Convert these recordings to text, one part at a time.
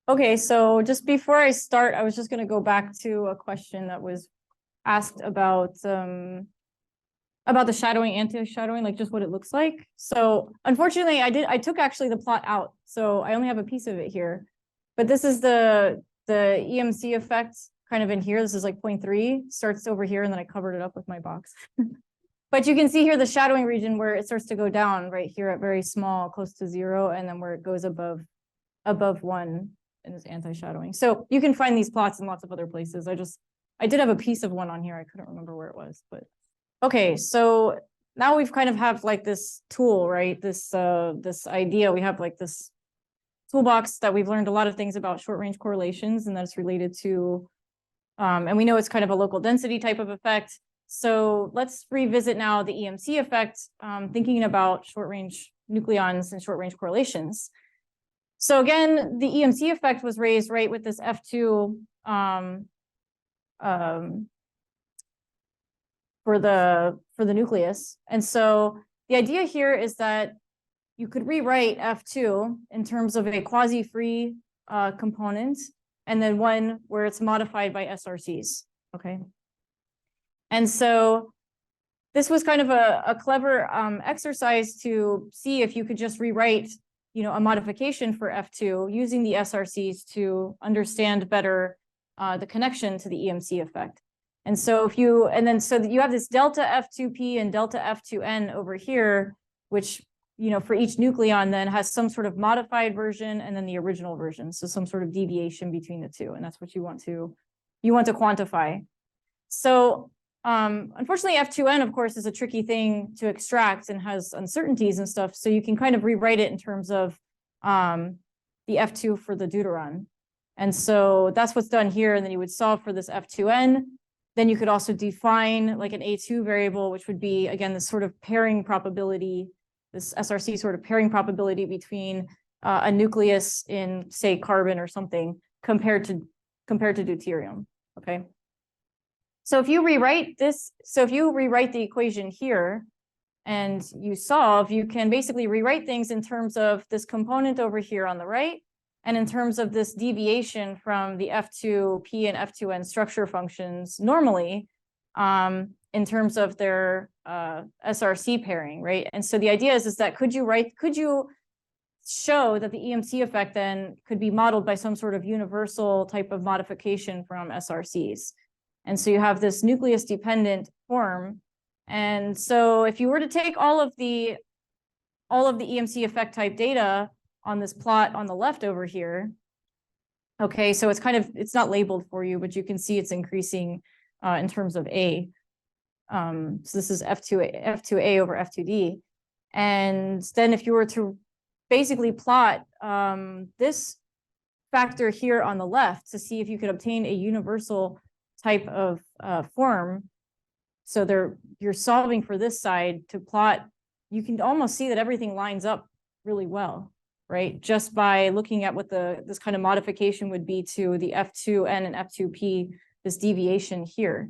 Okay, so just before I start, I was just going to go back to a question that was asked about the shadowing, anti-shadowing, like just what it looks like. So unfortunately, I took actually the plot out, so I only have a piece of it here. But this is the EMC effect kind of in here. This is like 0.3, starts over here, and then I covered it up with my box. But you can see here the shadowing region where it starts to go down right here at very small, close to 0, and then where it goes above 1 in this anti-shadowing. So you can find these plots in lots of other places. I did have a piece of one on here. I couldn't remember where it was, but okay. So now we've kind of have like this tool, right? This idea. We have like this toolbox that we've learned a lot of things about short range correlations, and that's related to, and we know it's kind of a local density type of effect. So let's revisit now the EMC effect, thinking about short range nucleons and short range correlations. So again, the EMC effect was raised right with this F2 for the nucleus. And so the idea here is that you could rewrite F2 in terms of a quasi-free component, and then one where it's modified by SRCs, okay? And so this was kind of a clever exercise to see if you could just rewrite, a modification for F2 using the SRCs to understand better the connection to the EMC effect. And so so you have this delta F2P and delta F2N over here, which, for each nucleon then has some sort of modified version and then the original version. So some sort of deviation between the two. And that's what you want to quantify. So unfortunately, F2N, of course, is a tricky thing to extract and has uncertainties and stuff. So you can kind of rewrite it in terms of the F2 for the deuteron. And so that's what's done here. And then you would solve for this F2N. Then you could also define like an A2 variable, which would be, again, this sort of pairing probability, this SRC sort of pairing probability between a nucleus in, say, carbon or something compared to deuterium, okay? So if you rewrite the equation here and you solve, you can basically rewrite things in terms of this component over here on the right, and in terms of this deviation from the F2P and F2N structure functions normally, in terms of their SRC pairing, right? And so the idea is that could you show that the EMC effect then could be modeled by some sort of universal type of modification from SRCs? And so you have this nucleus dependent form. And so if you were to take all of the EMC effect type data on this plot on the left over here, okay, so it's not labeled for you, but you can see it's increasing in terms of A. So this is F2A over F2D. And then if you were to basically plot this factor here on the left to see if you could obtain a universal type of form, so you're solving for this side to plot, you can almost see that everything lines up really well, right? Just by looking at what this kind of modification would be to the F2N and F2P, this deviation here.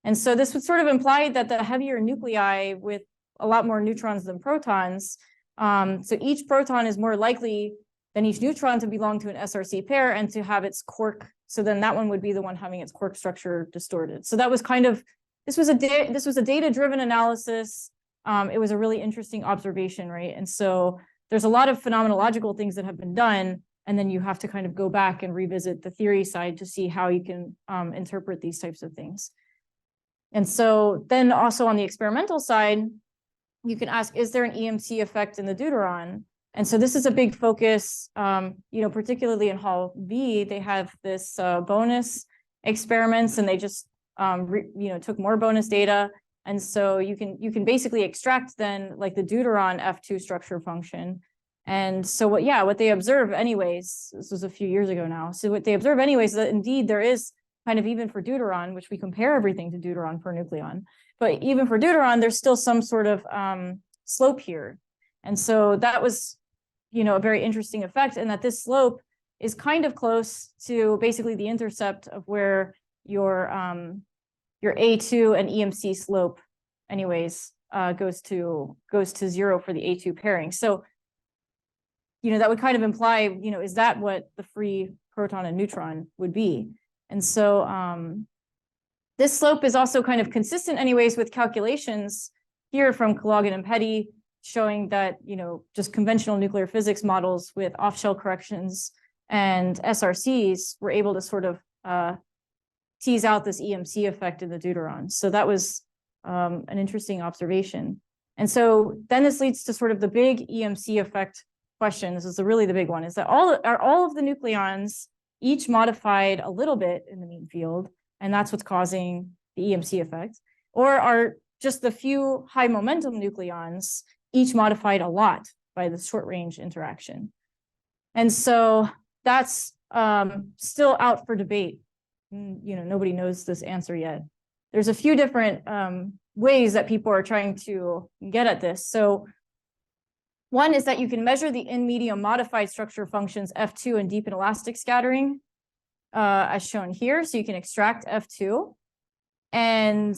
And so this would sort of imply that the heavier nuclei with a lot more neutrons than protons, so each proton is more likely than each neutron to belong to an SRC pair and to have its quark. So then that one would be the one having its quark structure distorted. So that was this was a data-driven analysis. It was a really interesting observation, right? And so there's a lot of phenomenological things that have been done, and then you have to kind of go back and revisit the theory side to see how you can interpret these types of things. And so then also on the experimental side, you can ask, is there an EMC effect in the deuteron? And so this is a big focus, particularly in Hall B, they have this bonus experiments, and they just, took more bonus data. And so you can basically extract then like the deuteron F2 structure function. And so what they observe anyways, this was a few years ago now. So what they observe anyways is that indeed there is kind of, even for deuteron, which we compare everything to deuteron per nucleon, but even for deuteron, there's still some sort of slope here. And so that was, a very interesting effect, and that this slope is kind of close to basically the intercept of where your A2 and EMC slope anyways goes to 0 for the A2 pairing. So, that would kind of imply, is that what the free proton and neutron would be. And so this slope is also kind of consistent anyways with calculations here from Cologan and Petty, showing that, just conventional nuclear physics models with off-shell corrections and SRCs were able to sort of tease out this EMC effect in the deuterons. So that was an interesting observation. And so then this leads to sort of the big EMC effect question. This is really the big one, is that are all of the nucleons each modified a little bit in the mean field, and that's what's causing the EMC effect? Or are just the few high momentum nucleons each modified a lot by the short range interaction? And so that's still out for debate. Nobody knows this answer yet. There's a few different ways that people are trying to get at this. So one is that you can measure the in-medium modified structure functions F2 and deep inelastic scattering, as shown here. So you can extract F2. And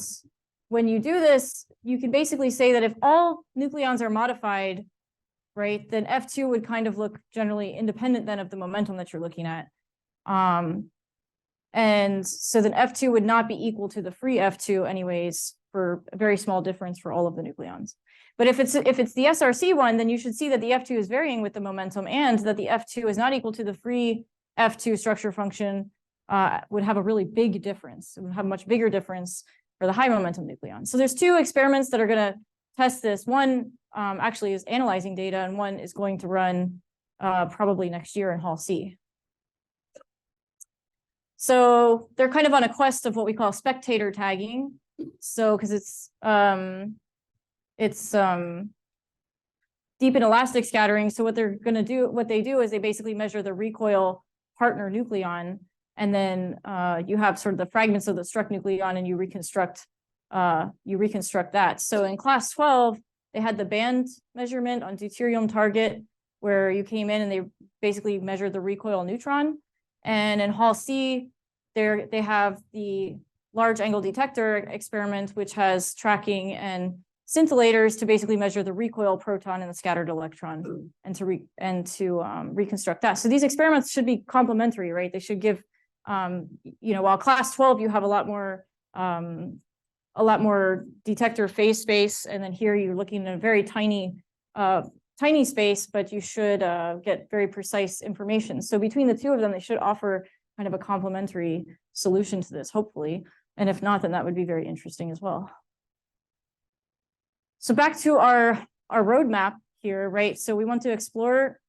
when you do this, you can basically say that if all nucleons are modified, right, then F2 would kind of look generally independent then of the momentum that you're looking at. And so then F2 would not be equal to the free F2 anyways, for a very small difference for all of the nucleons. But if it's the SRC one, then you should see that the F2 is varying with the momentum, and that the F2 is not equal to the free F2 structure function, would have a really big difference. It would have a much bigger difference for the high momentum nucleons. So there's two experiments that are going to test this. One actually is analyzing data, and one is going to run probably next year in Hall C. So they're kind of on a quest of what we call spectator tagging. So because it's deep inelastic scattering. So what they do is they basically measure the recoil partner nucleon, and then you have sort of the fragments of the struck nucleon, and you reconstruct that. So in class 12, they had the band measurement on deuterium target, where you came in and they basically measured the recoil neutron. And in Hall C, they have the large angle detector experiment, which has tracking and scintillators to basically measure the recoil proton and the scattered electron, and to reconstruct that. So these experiments should be complementary, right? They should give, while class 12 you have a lot more detector phase space, and then here you're looking at a very tiny space, but you should get very precise information. So between the two of them, they should offer kind of a complementary solution to this, hopefully. And if not, then that would be very interesting as well. So back to our roadmap here, right? So we want to explore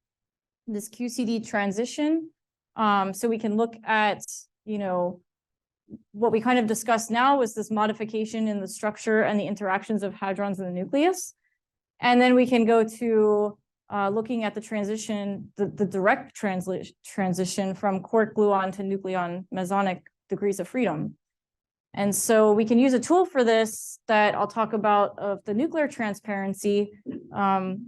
this QCD transition. So we can look at, what we kind of discussed now was this modification in the structure and the interactions of hadrons in the nucleus. And then we can go to looking at the transition, the direct transition from quark gluon to nucleon mesonic degrees of freedom. And so we can use a tool for this that I'll talk about, of the nuclear transparency,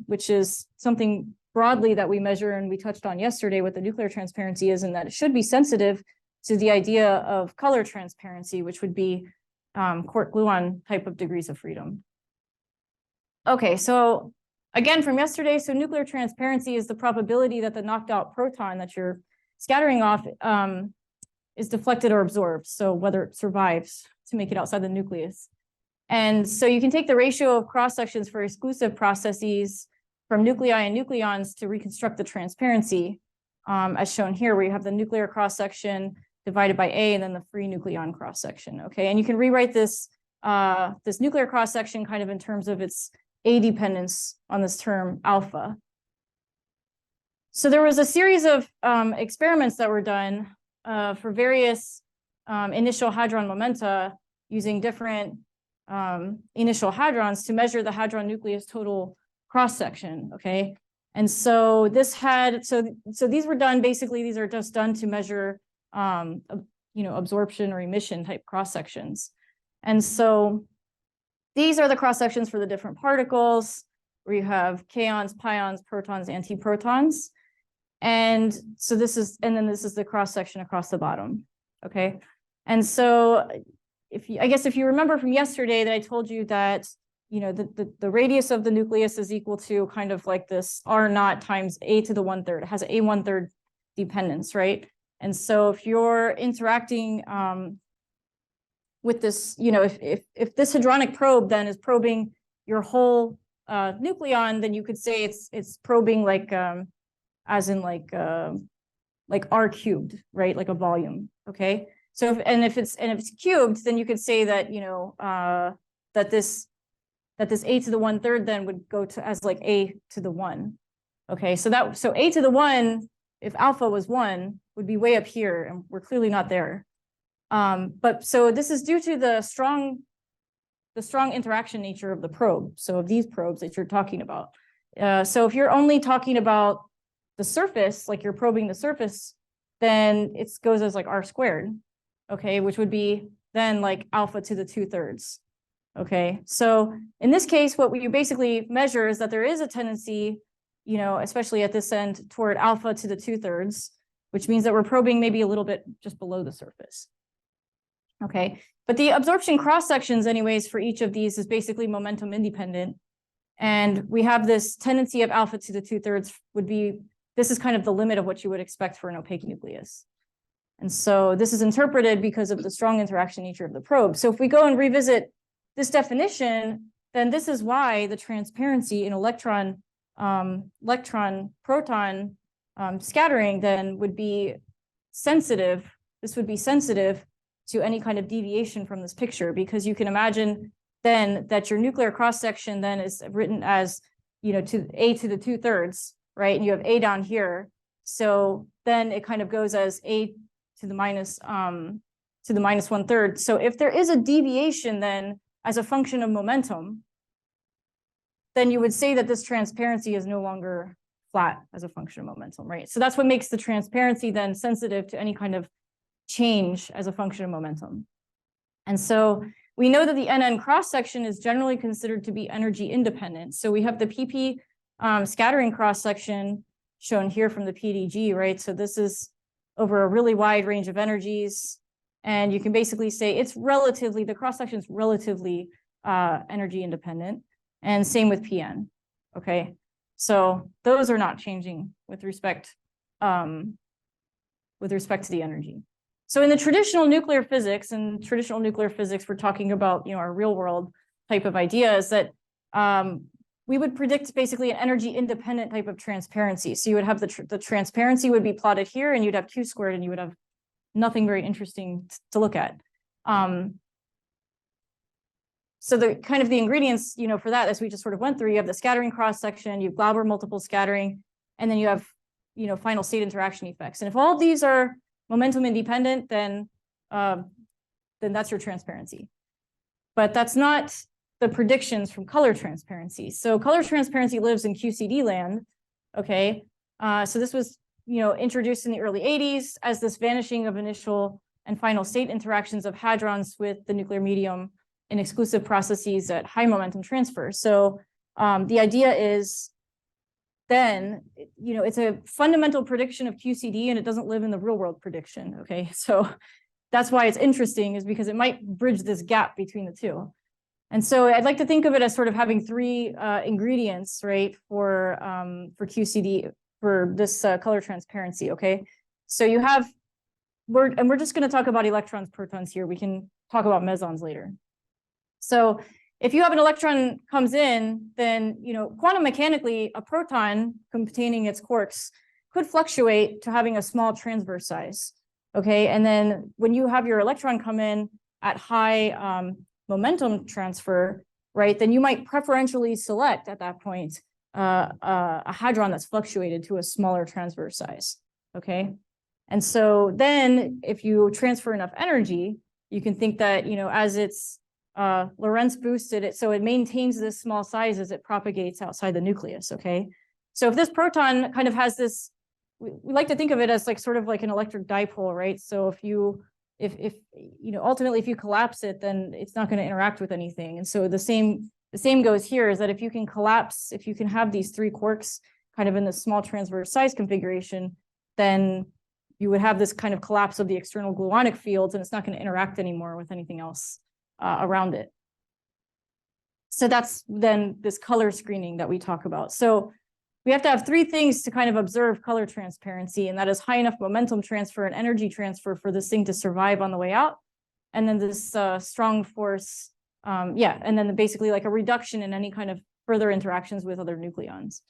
which is something broadly that we measure, and we touched on yesterday what the nuclear transparency is, and that it should be sensitive to the idea of color transparency, which would be quark gluon type of degrees of freedom. Okay, so again from yesterday, so nuclear transparency is the probability that the knocked out proton that you're scattering off is deflected or absorbed, so whether it survives to make it outside the nucleus. And so you can take the ratio of cross sections for exclusive processes from nuclei and nucleons to reconstruct the transparency, as shown here, where you have the nuclear cross section divided by A, and then the free nucleon cross section. Okay, and you can rewrite this this nuclear cross section kind of in terms of its A dependence on this term alpha. So there was a series of experiments that were done for various initial hadron momenta using different initial hadrons to measure the hadron nucleus total cross section. Okay, and so this had so these were done, basically these are just done to measure absorption or emission type cross sections. And so these are the cross sections for the different particles, where you have kaons, pions, protons, antiprotons. And so this is the cross section across the bottom. Okay, and so if you remember from yesterday that I told you that the radius of the nucleus is equal to kind of like this R naught times A to the 1/3. It has an A 1/3 dependence, right? And so if you're interacting with this, you know, if this hadronic probe then is probing your whole nucleon, then you could say it's probing like as in like R cubed, right? Like a volume. Okay. So if it's cubed, then you could say that, you know, that this a to the 1/3 then would go to as like a to the 1. Okay. So a to the 1, if alpha was 1, would be way up here, and we're clearly not there. But so this is due to the strong interaction nature of the probe. So of these probes that you're talking about. So if you're only talking about the surface, like you're probing the surface, then it goes as like R squared, okay, which would be then like alpha to the 2/3. Okay, so in this case, what we basically measure is that there is a tendency, you know, especially at this end, toward alpha to the 2/3, which means that we're probing maybe a little bit just below the surface. Okay, but the absorption cross sections anyways for each of these is basically momentum independent. And we have this tendency of alpha to the 2/3 would be, this is kind of the limit of what you would expect for an opaque nucleus. And so this is interpreted because of the strong interaction nature of the probe. So if we go and revisit this definition, then this is why the transparency in electron proton scattering then would be sensitive. This would be sensitive to any kind of deviation from this picture, because you can imagine then that your nuclear cross section then is written as, you know, to a to the 2/3, right? And you have a down here. So then it kind of goes as a to the minus 1/3. So if there is a deviation then as a function of momentum, then you would say that this transparency is no longer flat as a function of momentum, right? So that's what makes the transparency then sensitive to any kind of change as a function of momentum. And so we know that the NN cross section is generally considered to be energy independent. So we have the PP scattering cross section shown here from the PDG, right? So this is over a really wide range of energies. And you can basically say it's relatively, the cross section is relatively energy independent, and same with PN. Okay, so those are not changing with respect to the energy. So in the traditional nuclear physics, we're talking about, you know, our real world type of ideas that we would predict basically an energy independent type of transparency. So you would have the transparency would be plotted here, and you'd have Q squared, and you would have nothing very interesting to look at. So the kind of the ingredients, you know, for that, as we just sort of went through, you have the scattering cross section, you have Glauber multiple scattering, and then you have, you know, final state interaction effects. And if all of these are momentum independent, then that's your transparency. But that's not the predictions from color transparency. So color transparency lives in QCD land. Okay, so this was, you know, introduced in the early 80s as this vanishing of initial and final state interactions of hadrons with the nuclear medium in exclusive processes at high momentum transfer. So the idea is then, you know, it's a fundamental prediction of QCD, and it doesn't live in the real world prediction. Okay, so that's why it's interesting, is because it might bridge this gap between the two. And so I'd like to think of it as sort of having three ingredients, right, for QCD, for this color transparency. Okay, so you have, we're just going to talk about electrons, protons here. We can talk about mesons later. So if you have an electron comes in, then, you know, quantum mechanically, a proton containing its quarks could fluctuate to having a small transverse size. Okay, and then when you have your electron come in at high momentum transfer, right, then you might preferentially select at that point a hadron that's fluctuated to a smaller transverse size. Okay, and so then if you transfer enough energy, you can think that, you know, as it's Lorentz boosted it, so it maintains this small size as it propagates outside the nucleus. Okay, so if this proton kind of has this, we like to think of it as like sort of like an electric dipole, right? So if you know, ultimately if you collapse it, then it's not going to interact with anything. And so the same goes here, is that if you can collapse, if you can have these three quarks kind of in the small transverse size configuration, then you would have this kind of collapse of the external gluonic fields, and it's not going to interact anymore with anything else around it. So that's then this color screening that we talk about. So we have to have three things to kind of observe color transparency, and that is high enough momentum transfer and energy transfer for this thing to survive on the way out. And then this strong force, and then basically like a reduction in any kind of further interactions with other nucleons.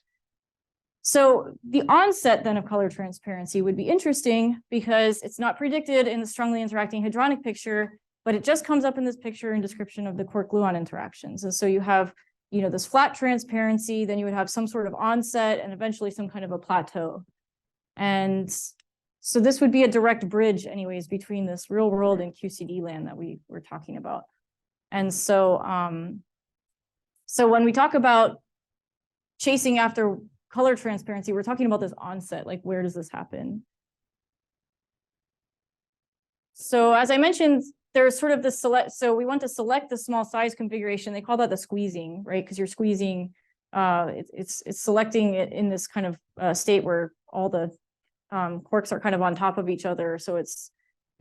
So the onset then of color transparency would be interesting because it's not predicted in the strongly interacting hadronic picture, but it just comes up in this picture in description of the quark-gluon interactions. And so you have, this flat transparency, then you would have some sort of onset and eventually some kind of a plateau. And so this would be a direct bridge anyways between this real world and QCD land that we were talking about. And so, so when we talk about chasing after color transparency, we're talking about this onset, like where does this happen? So as I mentioned, there's sort of this so we want to select the small size configuration. They call that the squeezing, right? Because you're squeezing, it's selecting it in this kind of state where all the quarks are kind of on top of each other. So it's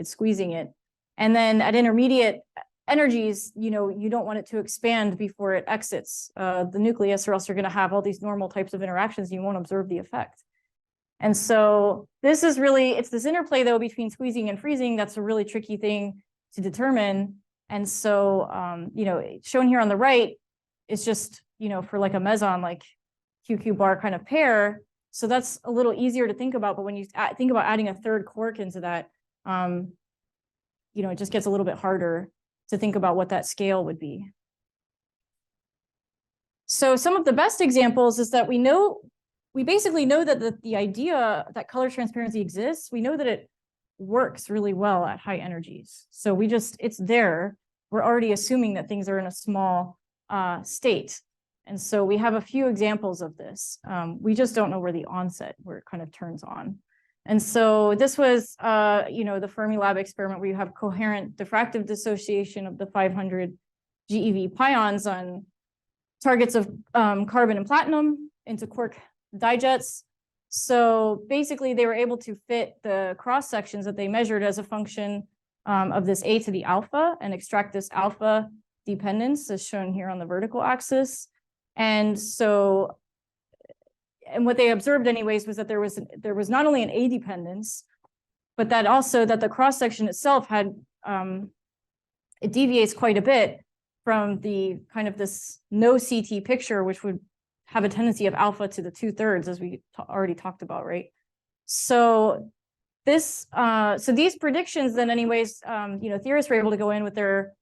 squeezing it. And then at intermediate energies, you don't want it to expand before it exits the nucleus, or else you're going to have all these normal types of interactions. You won't observe the effect. And so this is really, it's this interplay though between squeezing and freezing. That's a really tricky thing to determine. And so, shown here on the right is just, for like a meson, like QQ bar kind of pair. So that's a little easier to think about. But when you think about adding a third quark into that, it just gets a little bit harder to think about what that scale would be. So some of the best examples is that we basically know that the idea that color transparency exists, we know that it works really well at high energies. So it's there. We're already assuming that things are in a small state. And so we have a few examples of this. We just don't know where the onset, where it kind of turns on. And so this was, the Fermi Lab experiment where you have coherent diffractive dissociation of the 500 GeV pions on targets of carbon and platinum into quark dijets. So basically they were able to fit the cross sections that they measured as a function of this A to the alpha and extract this alpha dependence as shown here on the vertical axis. And so, and what they observed anyways was that there was not only an A dependence, but that also that the cross section itself had, it deviates quite a bit from the kind of this no CT picture, which would have a tendency of alpha to the 2/3, as we already talked about, right? So this, so these predictions then anyways, theorists were able to go in with their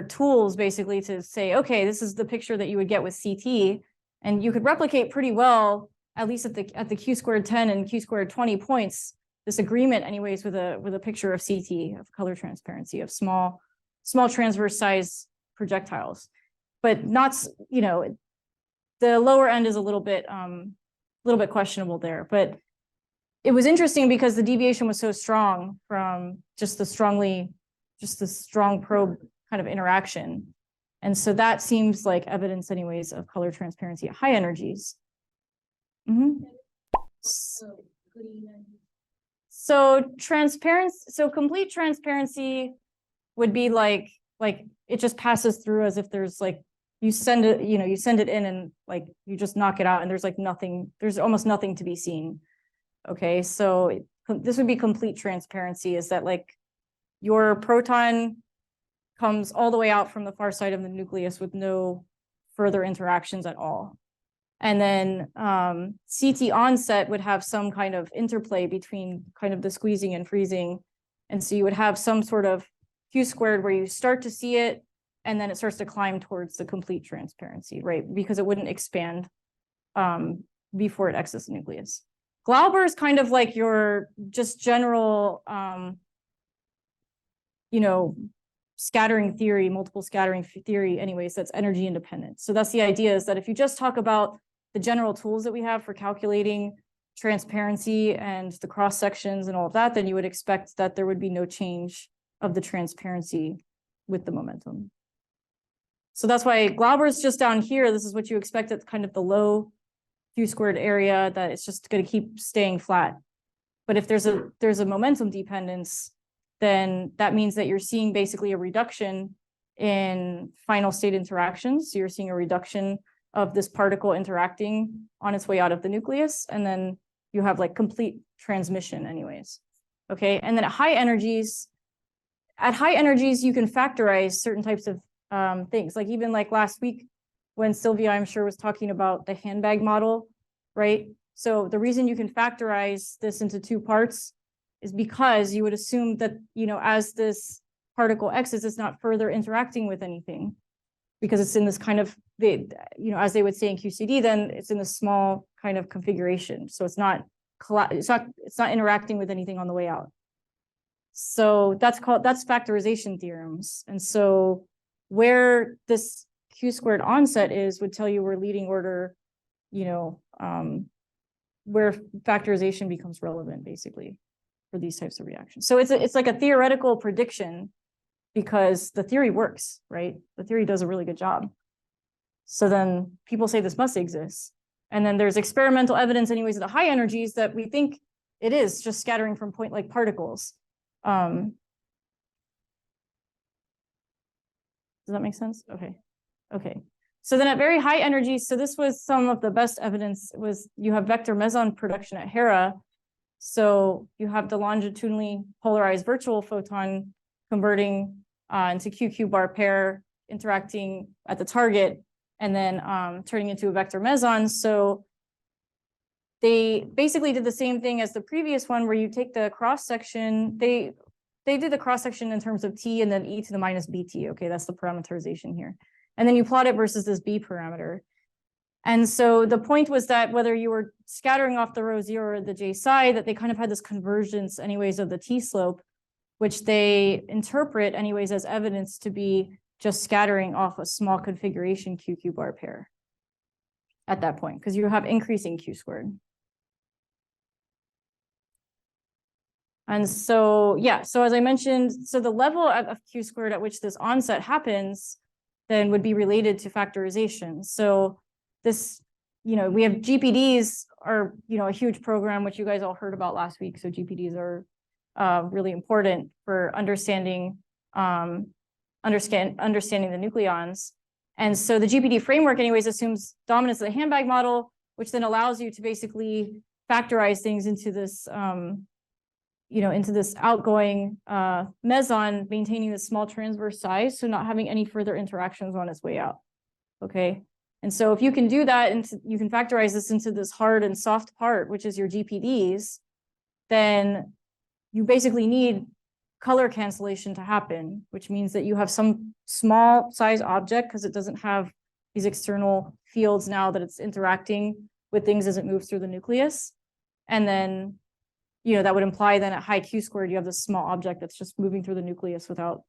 tools basically to say, okay, this is the picture that you would get with CT, and you could replicate pretty well, at least at the Q²10 and Q²20 points, this agreement anyways with a picture of CT, of color transparency, of small transverse size projectiles. But not, the lower end is a little bit questionable there. But it was interesting because the deviation was so strong from just the strong probe kind of interaction. And so that seems like evidence anyways of color transparency at high energies. Mm-hmm. So complete transparency would be like it just passes through as if there's like, you send it in and like you just knock it out and there's like nothing, there's almost nothing to be seen. Okay, so this would be complete transparency, is that like your proton comes all the way out from the far side of the nucleus with no further interactions at all. And then CT onset would have some kind of interplay between kind of the squeezing and freezing. And so you would have some sort of Q² where you start to see it, and then it starts to climb towards the complete transparency, right? Because it wouldn't expand before it exits the nucleus. Glauber is kind of like your just general, scattering theory, multiple scattering theory anyways, that's energy independent. So that's the idea, is that if you just talk about the general tools that we have for calculating transparency and the cross sections and all of that, then you would expect that there would be no change of the transparency with the momentum. So that's why Glauber is just down here. This is what you expect at kind of the low Q² area, that it's just going to keep staying flat. But if there's a momentum dependence, then that means that you're seeing basically a reduction in final state interactions. So you're seeing a reduction of this particle interacting on its way out of the nucleus. And then you have like complete transmission anyways. Okay, and then at high energies, you can factorize certain types of things. Like even like last week when Sylvia, I'm sure, was talking about the handbag model, right? So the reason you can factorize this into two parts is because you would assume that, as this particle exits, it's not further interacting with anything, because it's in this kind of, as they would say in QCD, then it's in a small kind of configuration. So it's not interacting with anything on the way out. So that's factorization theorems. And so where this Q squared onset would tell you where leading order, where factorization becomes relevant basically for these types of reactions. So it's like a theoretical prediction because the theory works, right? The theory does a really good job. So then people say this must exist. And then there's experimental evidence anyways at the high energies that we think it is just scattering from point-like particles. Does that make sense? Okay. So then at very high energies, so this was some of the best evidence, was you have vector meson production at Hera. So you have the longitudinally polarized virtual photon converting into QQ bar pair, interacting at the target, and then turning into a vector meson. So they basically did the same thing as the previous one, where you take the cross section. They did the cross section in terms of t and then e to the minus bt. Okay, that's the parameterization here. And then you plot it versus this b parameter. And so the point was that whether you were scattering off the rho zero or the j psi, that they kind of had this convergence anyways of the t slope, which they interpret anyways as evidence to be just scattering off a small configuration QQ bar pair at that point, because you have increasing Q squared. And so, yeah, so as I mentioned, so the level of Q squared at which this onset happens then would be related to factorization. So this, we have GPDs are, a huge program, which you guys all heard about last week. So GPDs are really important for understanding the nucleons. And so the GPD framework anyways assumes dominance of the handbag model, which then allows you to basically factorize things into this, into this outgoing meson, maintaining the small transverse size, so not having any further interactions on its way out. Okay. And so if you can do that, and you can factorize this into this hard and soft part, which is your GPDs, then you basically need color cancellation to happen, which means that you have some small size object, because it doesn't have these external fields now that it's interacting with things as it moves through the nucleus. And then, that would imply then at high Q squared, you have this small object that's just moving through the nucleus without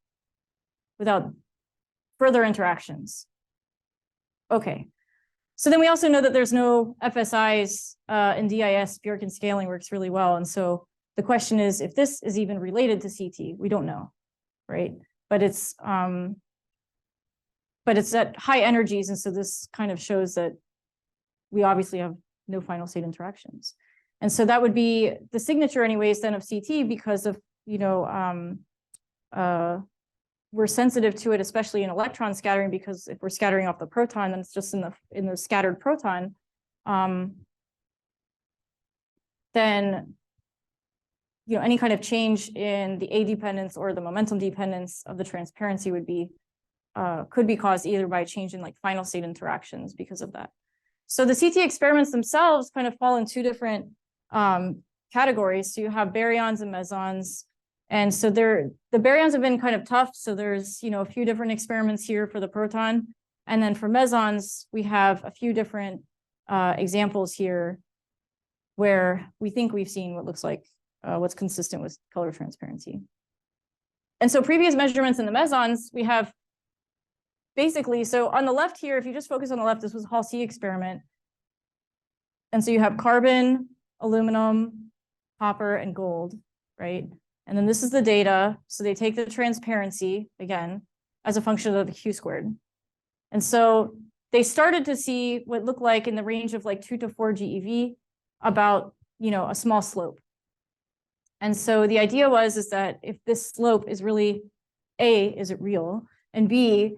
further interactions. Okay. So then we also know that there's no FSIs in DIS. Bjorken scaling works really well. And so the question is if this is even related to CT. We don't know, right? But it's at high energies, and so this kind of shows that we obviously have no final state interactions. And so that would be the signature anyways then of CT, because of, we're sensitive to it, especially in electron scattering, because if we're scattering off the proton, then it's just in the scattered proton. Then, any kind of change in the A dependence or the momentum dependence of the transparency would be, could be caused either by a change in like final state interactions because of that. So the CT experiments themselves kind of fall in two different categories. So you have baryons and mesons. And so the baryons have been kind of tough. So there's, a few different experiments here for the proton. And then for mesons, we have a few different examples here where we think we've seen what looks like what's consistent with color transparency. And so previous measurements in the mesons, we have basically, so on the left here, if you just focus on the left, this was a Hall C experiment. And so you have carbon, aluminum, copper, and gold, right? And then this is the data. So they take the transparency, again, as a function of the Q squared. And so they started to see what looked like in the range of like 2 to 4 GeV about, a small slope. And so the idea is that if this slope is really, A, is it real? And B,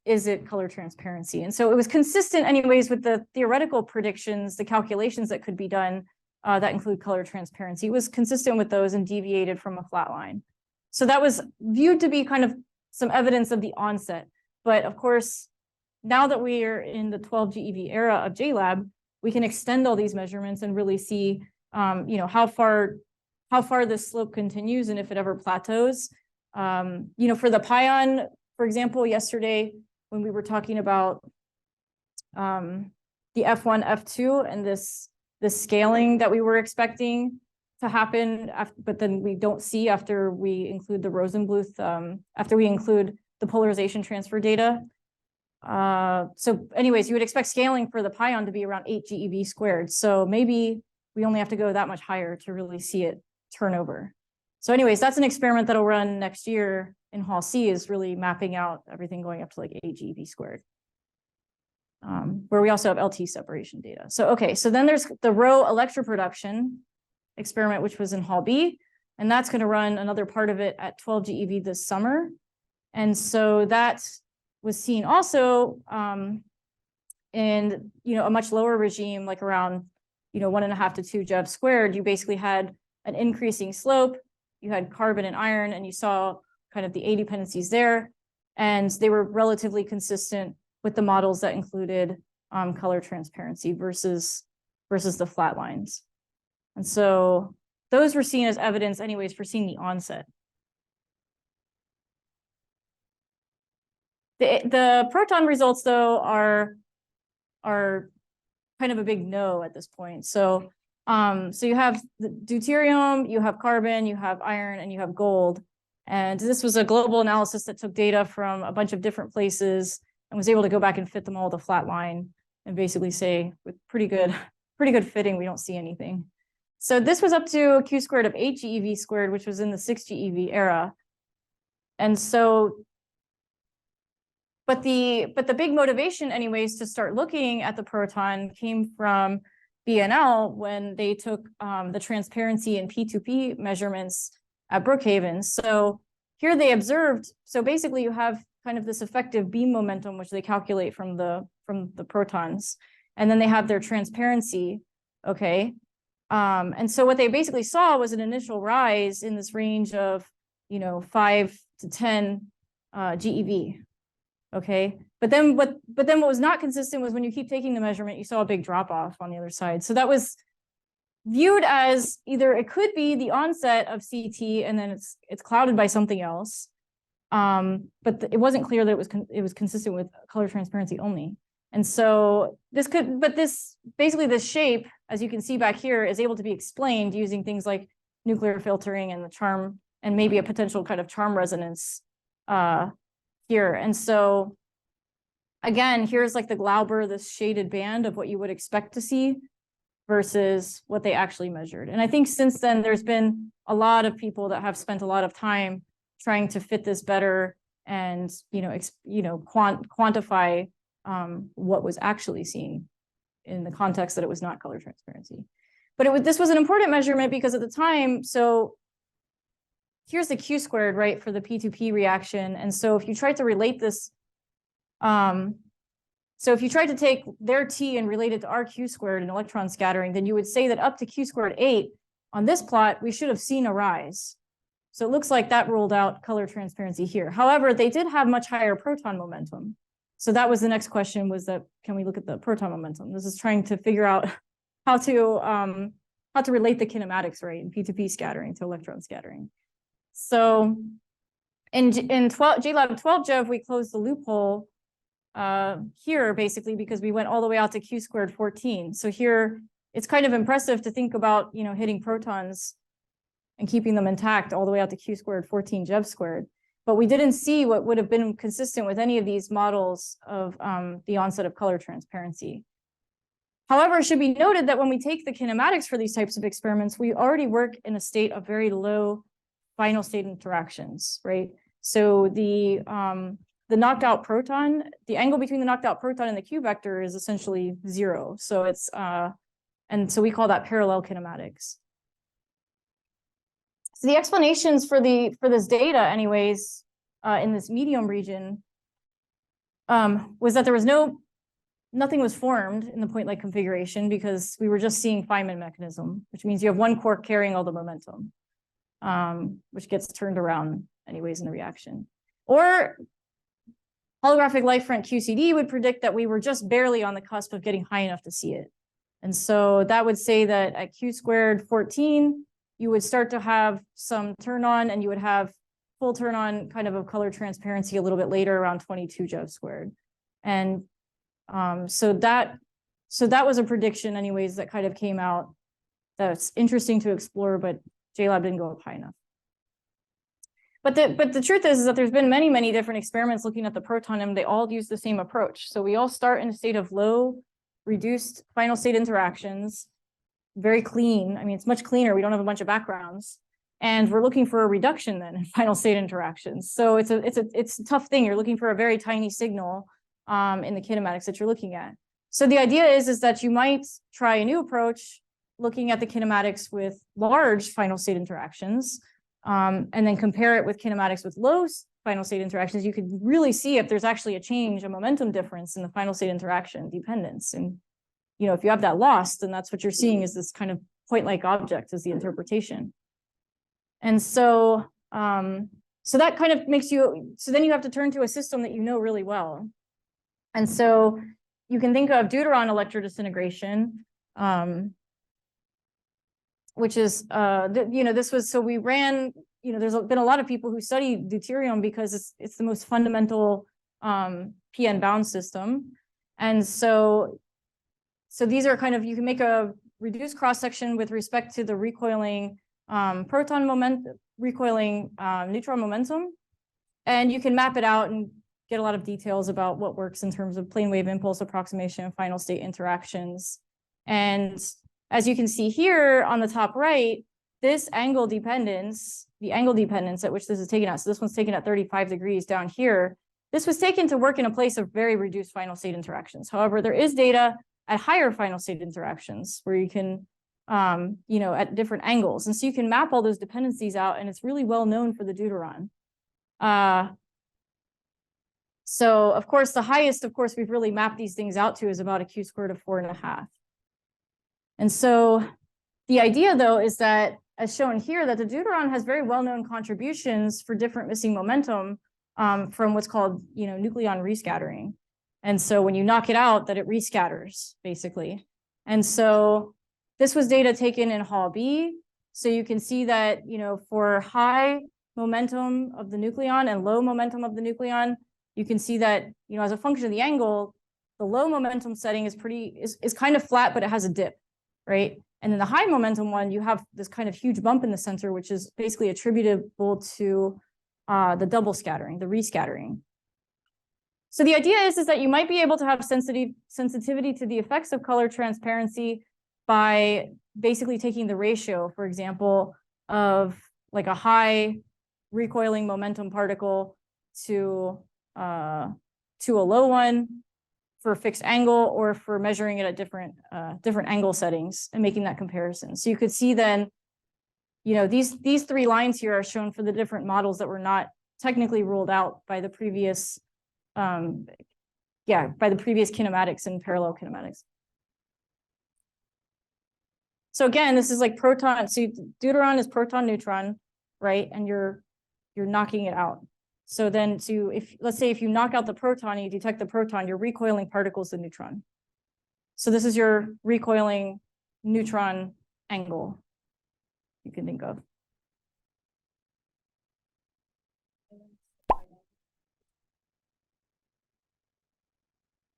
is it color transparency? And so it was consistent anyways with the theoretical predictions, the calculations that could be done that include color transparency. It was consistent with those and deviated from a flat line. So that was viewed to be kind of some evidence of the onset. But of course, now that we are in the 12 GeV era of JLab, we can extend all these measurements and really see, how far this slope continues and if it ever plateaus. For the pion, for example, yesterday when we were talking about the F1, F2, and this scaling that we were expecting to happen, but then we don't see after we include the Rosenbluth, after we include the polarization transfer data. So anyways, you would expect scaling for the pion to be around 8 GeV squared. So maybe we only have to go that much higher to really see it turn over. So anyways, that's an experiment that'll run next year in Hall C, is really mapping out everything going up to like 8 GeV squared, where we also have LT separation data. So, okay, so then there's the Rho electroproduction experiment, which was in Hall B, and that's going to run another part of it at 12 GeV this summer. And so that was seen also in a much lower regime, like around 1.5 to 2 GeV squared. You basically had an increasing slope, you had carbon and iron, and you saw kind of the A dependencies there, and they were relatively consistent with the models that included color transparency versus the flat lines. And so those were seen as evidence anyways for seeing the onset. The proton results, though, are kind of a big no at this point. So you have the deuterium, you have carbon, you have iron, and you have gold. And this was a global analysis that took data from a bunch of different places and was able to go back and fit them all to flat line and basically say with pretty good fitting, we don't see anything. So this was up to a Q squared of 8 GeV squared, which was in the 6 GeV era. And so but the big motivation anyways to start looking at the proton came from BNL when they took the transparency and P2P measurements at Brookhaven. So here they observed, so basically you have kind of this effective beam momentum, which they calculate from the protons, and then they have their transparency, okay? And so what they basically saw was an initial rise in this range of 5 to 10 GeV. Okay, but then what was not consistent was when you keep taking the measurement, you saw a big drop off on the other side. So that was viewed as either it could be the onset of CT and then it's clouded by something else, but it wasn't clear that it was consistent with color transparency only. And so this basically this shape, as you can see back here, is able to be explained using things like nuclear filtering and the charm, and maybe a potential kind of charm resonance here. And so again, here's like the Glauber, this shaded band of what you would expect to see versus what they actually measured. And I think since then there's been a lot of people that have spent a lot of time trying to fit this better and quantify what was actually seen in the context that it was not color transparency. But this was an important measurement because at the time, so here's the Q squared, right, for the P2P reaction. And so if you tried to relate this, so if you tried to take their T and relate it to our Q squared in electron scattering, then you would say that up to Q squared 8 on this plot, we should have seen a rise. So it looks like that ruled out color transparency here. However, they did have much higher proton momentum. So that was the next question, was that, can we look at the proton momentum? This is trying to figure out how to relate the kinematics, right, in P2P scattering to electron scattering. So in JLab 12 GeV, we closed the loophole here basically because we went all the way out to Q squared 14. So here it's kind of impressive to think about, hitting protons and keeping them intact all the way out to Q squared 14 GeV squared. But we didn't see what would have been consistent with any of these models of the onset of color transparency. However, it should be noted that when we take the kinematics for these types of experiments, we already work in a state of very low final state interactions, right? So the knocked out proton, the angle between the knocked out proton and the Q vector is essentially 0. So it's and so we call that parallel kinematics. So the explanations for this data, anyways, in this medium region, was that there was nothing was formed in the point-like configuration because we were just seeing Feynman mechanism, which means you have one quark carrying all the momentum, which gets turned around anyways in the reaction. Or holographic light front QCD would predict that we were just barely on the cusp of getting high enough to see it. And so that would say that at Q squared 14, you would start to have some turn on, and you would have full turn on kind of color transparency a little bit later around 22 Jev squared. And so that was a prediction anyways that kind of came out that's interesting to explore, but JLab didn't go up high enough. But the truth is that there's been many different experiments looking at the proton, and they all use the same approach. So we all start in a state of low reduced final state interactions, very clean. I mean, it's much cleaner. We don't have a bunch of backgrounds, and we're looking for a reduction then in final state interactions. So it's a tough thing. You're looking for a very tiny signal in the kinematics that you're looking at. So the idea is that you might try a new approach looking at the kinematics with large final state interactions, and then compare it with kinematics with low final state interactions. You could really see if there's actually a change, a momentum difference in the final state interaction dependence. And, you know, if you have that lost, then that's what you're seeing is this kind of point-like object as the interpretation. And so, so that kind of makes you, so then you have to turn to a system that you know really well. And so you can think of deuteron electrodisintegration, which is, you know, this was, so we ran, you know, there's been a lot of people who study deuterium because it's the most fundamental PN bound system. And so these are kind of, you can make a reduced cross section with respect to the recoiling proton momentum, recoiling neutron momentum, and you can map it out and get a lot of details about what works in terms of plane wave impulse approximation and final state interactions. And as you can see here on the top right, this angle dependence, the angle dependence at which this is taken at, so this one's taken at 35 degrees down here, this was taken to work in a place of very reduced final state interactions. However, there is data at higher final state interactions where you can, you know, at different angles. And so you can map all those dependencies out, and it's really well known for the deuteron. So of course, the highest, of course, we've really mapped these things out to is about a Q squared of 4.5. And so the idea, though, is that, as shown here, that the deuteron has very well-known contributions for different missing momentum from what's called, you know, nucleon rescattering. And so when you knock it out, that it rescatters, basically. And so this was data taken in Hall B. So you can see that, you know, for high momentum of the nucleon and low momentum of the nucleon, you can see that, you know, as a function of the angle, the low momentum setting is kind of flat, but it has a dip, right? And then the high momentum one, you have this kind of huge bump in the center, which is basically attributable to the double scattering, the rescattering. So the idea is that you might be able to have sensitivity to the effects of color transparency by basically taking the ratio, for example, of like a high recoiling momentum particle to a low one for a fixed angle, or for measuring it at different angle settings and making that comparison. So you could see then, you know, these three lines here are shown for the different models that were not technically ruled out by the previous, by the previous kinematics and parallel kinematics. So again, this is like proton. So deuteron is proton neutron, right? And you're knocking it out. So then, let's say if you knock out the proton and you detect the proton, you're recoiling particles the neutron. So this is your recoiling neutron angle you can think of.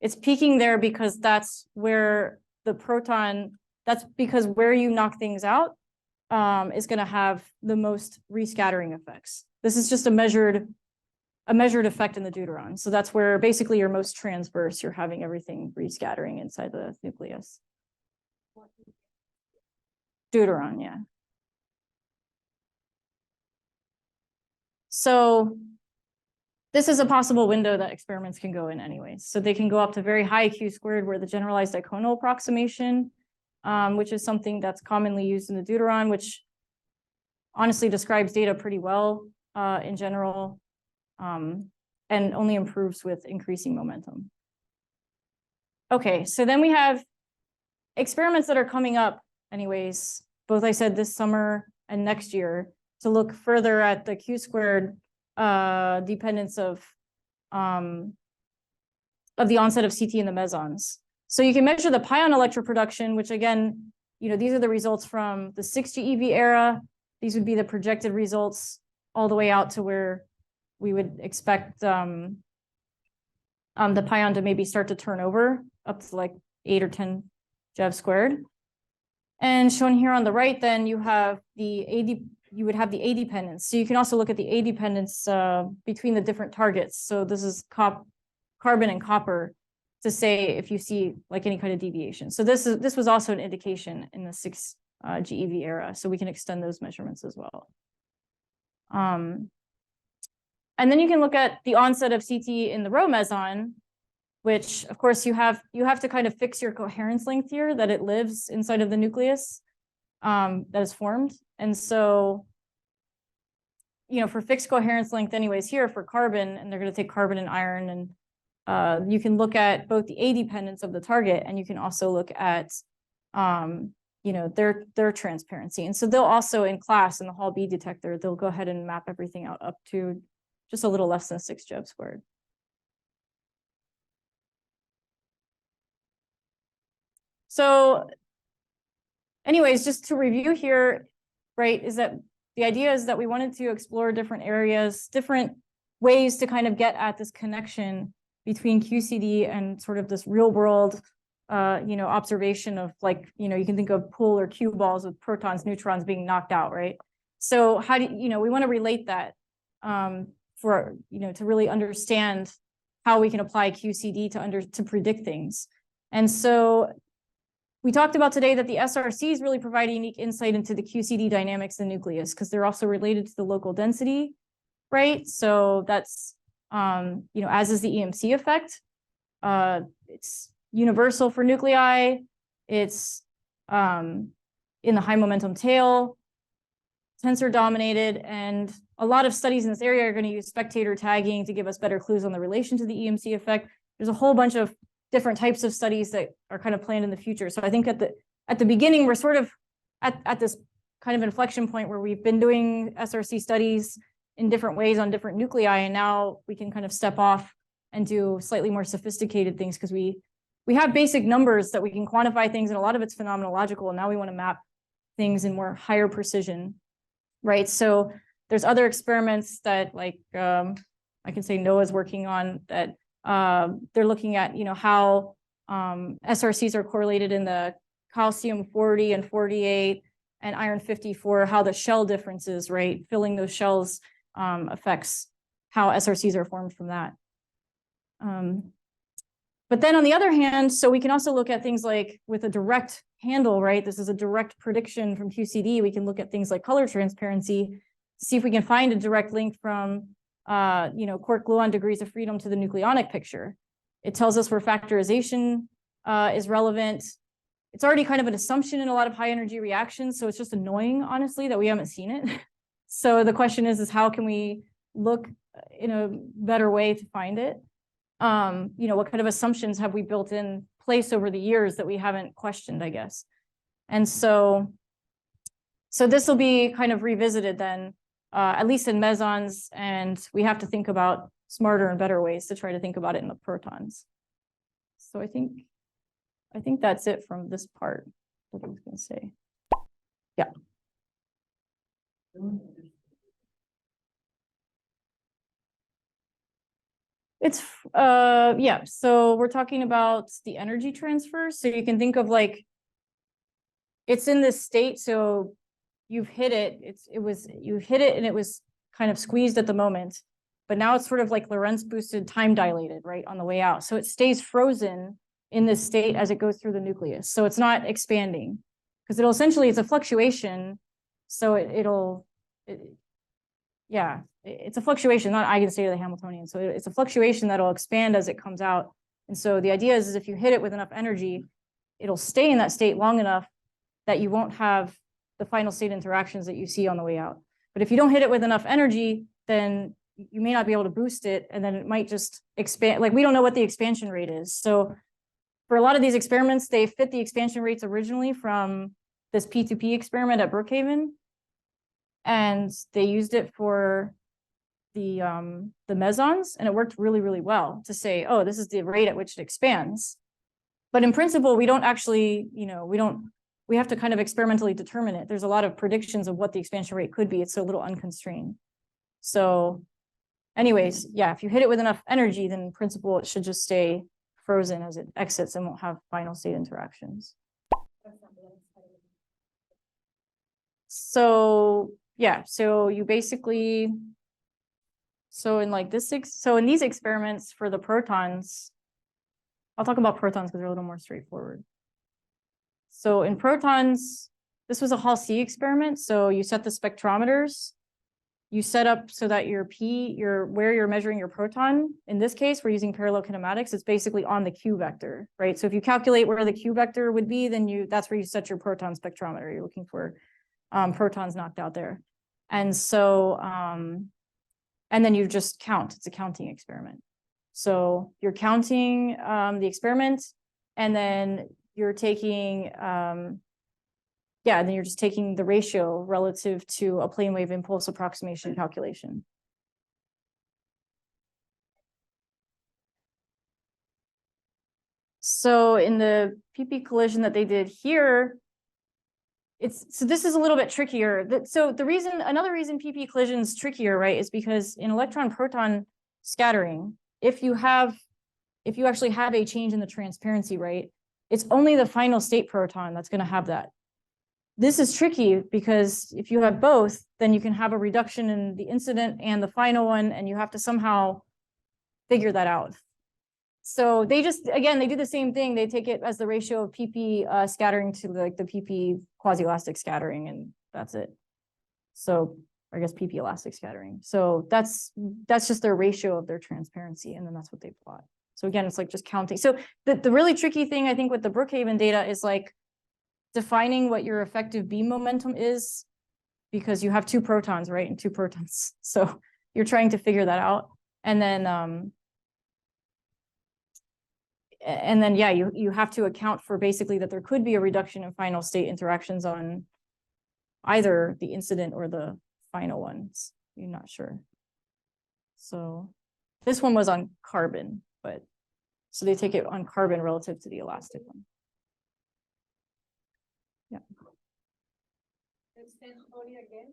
It's peaking there because that's where the proton, that's because where you knock things out is going to have the most rescattering effects. This is just a measured effect in the deuteron. So that's where basically you're most transverse. You're having everything rescattering inside the nucleus. Deuteron, yeah. So this is a possible window that experiments can go in anyways. So they can go up to very high Q squared, where the generalized diconal approximation, which is something that's commonly used in the deuteron, which honestly describes data pretty well in general. And and only improves with increasing momentum. Okay, so then we have experiments that are coming up anyways, both I said this summer and next year, to look further at the Q-squared dependence of the onset of CT in the mesons. So you can measure the pion electroproduction, which again, these are the results from the 6 GeV era. These would be the projected results all the way out to where we would expect the pion to maybe start to turn over up to like 8 or 10 Jev squared. And shown here on the right, then you have the you would have the A dependence. So you can also look at the A dependence between the different targets. So this is carbon and copper to say if you see like any kind of deviation. So this was also an indication in the 6 GeV era. So we can extend those measurements as well. And then you can look at the onset of CT in the rho meson, which of course you have to kind of fix your coherence length here, that it lives inside of the nucleus that is formed. And so, for fixed coherence length anyways here for carbon, and they're going to take carbon and iron, and you can look at both the A dependence of the target, and you can also look at their transparency. And so they'll also in class in the Hall B detector, they'll go ahead and map everything out up to just a little less than 6 Jev squared. So anyways, just to review here, right, is that the idea is that we wanted to explore different areas, different ways to kind of get at this connection between QCD and sort of this real world, observation of like, you can think of pool or cue balls with protons, neutrons being knocked out, right? So how do we want to relate that for, to really understand how we can apply QCD to predict things. And so we talked about today that the SRCs really provide a unique insight into the QCD dynamics in the nucleus, because they're also related to the local density, right? So that's, as is the EMC effect. It's universal for nuclei. It's in the high momentum tail, tensor dominated, and a lot of studies in this area are going to use spectator tagging to give us better clues on the relation to the EMC effect. There's a whole bunch of different types of studies that are kind of planned in the future. So I think at the beginning, we're sort of at this kind of inflection point where we've been doing SRC studies in different ways on different nuclei, and now we can kind of step off and do slightly more sophisticated things, because we have basic numbers that we can quantify things, and a lot of it's phenomenological, and now we want to map things in more higher precision, right? So there's other experiments that like I can say NOAA's working on that. They're looking at, how SRCs are correlated in the calcium 40 and 48 and iron 54, how the shell differences, right? Filling those shells affects how SRCs are formed from that. But then on the other hand, so we can also look at things like with a direct handle, right? This is a direct prediction from QCD. We can look at things like color transparency to see if we can find a direct link from quark gluon degrees of freedom to the nucleonic picture. It tells us where factorization is relevant. It's already kind of an assumption in a lot of high energy reactions, so it's just annoying, honestly, that we haven't seen it. So the question is how can we look in a better way to find it? What kind of assumptions have we built in place over the years that we haven't questioned, I guess. And so this will be kind of revisited then, at least in mesons, and we have to think about smarter and better ways to try to think about it in the protons. So I think that's it from this part, what I was going to say. Yeah. It's so we're talking about the energy transfer. So you can think of like it's in this state, so you've hit it, you hit it and it was kind of squeezed at the moment, but now it's sort of like Lorentz boosted, time dilated, right, on the way out. So it stays frozen in this state as it goes through the nucleus. So it's not expanding, because it's a fluctuation. So it's a fluctuation, not eigenstate of the Hamiltonian. So it's a fluctuation that'll expand as it comes out. And so the idea is if you hit it with enough energy, it'll stay in that state long enough that you won't have the final state interactions that you see on the way out. But if you don't hit it with enough energy, then you may not be able to boost it, and then it might just expand. Like, we don't know what the expansion rate is. So for a lot of these experiments, they fit the expansion rates originally from this P2P experiment at Brookhaven, and they used it for the mesons, and it worked really, really well to say, oh, this is the rate at which it expands. But in principle, we don't actually, we have to kind of experimentally determine it. There's a lot of predictions of what the expansion rate could be. It's a little unconstrained. So anyways, yeah, if you hit it with enough energy, then in principle, it should just stay frozen as it exits and won't have final state interactions. So yeah, so you basically, so in like this, so in these experiments for the protons, I'll talk about protons because they're a little more straightforward. So in protons, this was a Hall C experiment. So you set the spectrometers, you set up so that your where you're measuring your proton. In this case, we're using parallel kinematics. It's basically on the Q vector, right? So if you calculate where the Q vector would be, then that's where you set your proton spectrometer. You're looking for protons knocked out there. And so, and then you just count. It's a counting experiment. So you're counting the experiment, and then you're taking, then you're just taking the ratio relative to a plane wave impulse approximation calculation. So in the PP collision that they did here, so this is a little bit trickier. So another reason PP collision is trickier, right, is because in electron-proton scattering, if you actually have a change in the transparency, right, it's only the final state proton that's going to have that. This is tricky because if you have both, then you can have a reduction in the incident and the final one, and you have to somehow figure that out. So they do the same thing. They take it as the ratio of PP scattering to like the PP quasi-elastic scattering, and that's it. So I guess PP elastic scattering. So that's just their ratio of their transparency, and then that's what they plot. So again, it's like just counting. So the really tricky thing, I think, with the Brookhaven data is like defining what your effective beam momentum is, because you have two protons, right? And two protons. So you're trying to figure that out. And then yeah, you have to account for basically that there could be a reduction in final state interactions on either the incident or the final ones. You're not sure. So this one was on carbon, but so they take it on carbon relative to the elastic one. Yeah. Extension only again.